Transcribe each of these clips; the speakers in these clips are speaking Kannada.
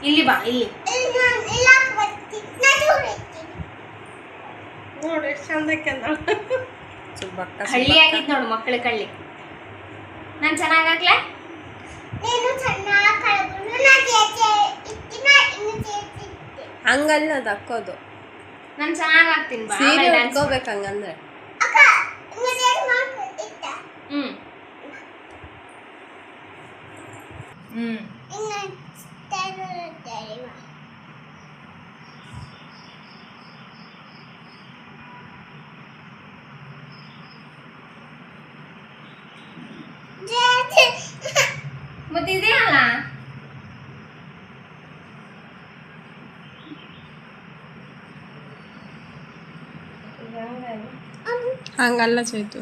ಇಲ್ಲಿ ಬಾ ಇಲ್ಲಿ ನೋಡಿ ಎಷ್ಟು ಚಂದಕ್ಕೆ ಹಳ್ಳಿ ಆಗಿತ್ತು ನೋಡು ಮಕ್ಕಳ ಕಳ್ಳಿ. ನಾನು ಚೆನ್ನಾಗಾಗ್ಲ ಹಂಗಲ್ಲ ಅದು ಹಾಕೋದು. ನಾನು ಚೆನ್ನಾಗಾಗ್ತೀನಿ ಬಾ. ಸೀರೆ ಉಟ್ಕೋಬೇಕು ಹಂಗಂದ್ರೆ. ಮತ್ತೆ ಇದೇ ಅಲ್ಲ ಹಂಗಲ್ಲ ಚೈತು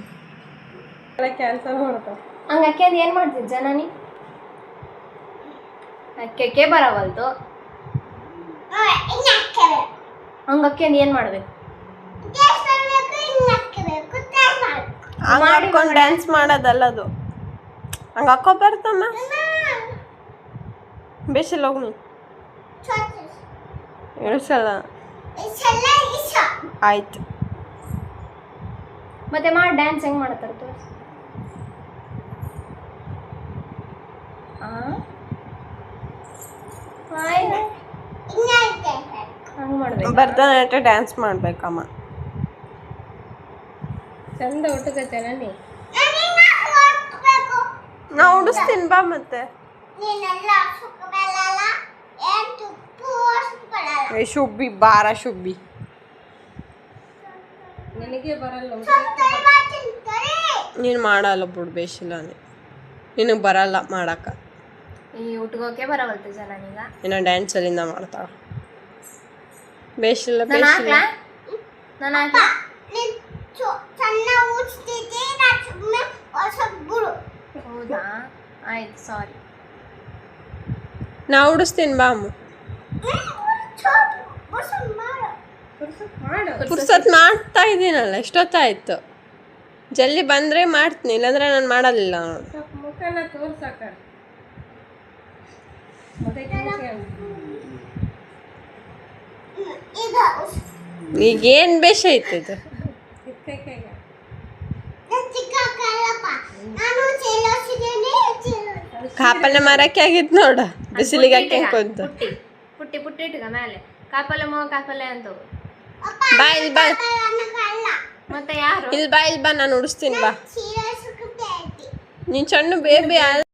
ಕ್ಯಾನ್ಸಲ್ ಮಾಡ್ತಾವ. ಹಂಗ ಅಕ್ಕಿಂದ ಏನ್ ಮಾಡ್ತಿದ್ ಜನನಿ ಅಕ್ಕೆ ಬರವಲ್ತು. ಹಂಗ ಅಕ್ಕಿಂದ ಏನ್ ಮಾಡ್ಬೇಕು? ಹಂಗ ಹಾಕೊಂಡು ಡ್ಯಾನ್ಸ್ ಮಾಡೋದಲ್ಲ ಅದು. ಹಂಗ ಹಾಕೋ ಬರ್ತಮ್ಮ ಬೇಸಿಲ್ಲ ಹೋಗಿ ಇಳಿಸಲ್ಲ. ಆಯ್ತು ಮತ್ತೆ ಮಾಡಿ ಡ್ಯಾನ್ಸ್ ಹೆಂಗ್ ಮಾಡ್ತಾರೆ ತೋರಿಸಿ. ಹಂಗ್ ಮಾಡ್ಬೇಕು. ಭರತನಾಟ್ಯ ಡ್ಯಾನ್ಸ್ ಮಾಡ್ಬೇಕಮ್ಮ. ಚಂದ ಉಟ್ಕತ್ತೇನ ನೀ? ನಾ ಉಡಿಸ್ತೀನಿ ಬಾ. ಮತ್ತೆ ಶುಬ್ಬಿ ಬಾರ ಶುಬ್ಬಿ ನನಗೆ ಬರಲ್ಲ. ನೀನು ಮಾಡಲ್ಲ ಬಿಡು ಬೇಸಿಲ್ಲ. ನಿನಗೆ ಬರಲ್ಲ ಮಾಡಕ್ಕ. ಈ ಉಟ್ಕೋಕೆ ಬರವಲ್ತು ಜನನೀಗ. ಇನ್ನು ಡ್ಯಾನ್ಸ್ ಅಲ್ಲಿಂದ ಮಾಡ್ತಾಳ. ಬೇಸಿಲ್ಲ ನಾನು ಬೇಸಿಲ್ಲ. ಹೌದಾ ಆಯ್ತು ಸಾರಿ. ನಾ ಉಡಿಸ್ತೀನಿ ಬಾ ಅಮ್ಮ. ಪುರ್ಸತ್ ಮಾಡ್ತಾ ಇದ್ದೀನಲ್ಲ ಎಷ್ಟೊತ್ತಾಯ್ತು. ಜಲ್ದಿ ಬಂದರೆ ಮಾಡ್ತೀನಿ, ಇಲ್ಲಾಂದ್ರೆ ನಾನು ಮಾಡಲಿಲ್ಲ ನೋಡು. ಮುಖನ ತೋರ್ಸಕ ಈಗೇನು ಬೇಷ ಐತೆ ಇದು. ಕಾಪಲ್ಲೆ ಮರಕ್ಕೆ ಆಗಿತ್ತು ನೋಡ ಬಿಸಿಲಿಗೆ ಹಾಕೊಂತ. ಪುಟ್ಟಿ ಪುಟ್ಟಿ ಇಟ್ಕ ಮೇಲೆ ಕಾಪಲ್ಲೆ ಕಾಪಲ್ಲೆ ಅಂತ. ಬಾ ಇಲ್ಲಿ ಬಾ. ಮತ್ತೆ ಯಾರು ಇಲ್ಲಿ ಬಾ ಇಲ್ಲಿ ಬಾ, ನಾನು ಉಡಿಸ್ತೀನಿ ಬಾ. ನೀನು ಸಣ್ಣ ಬೇಬಿ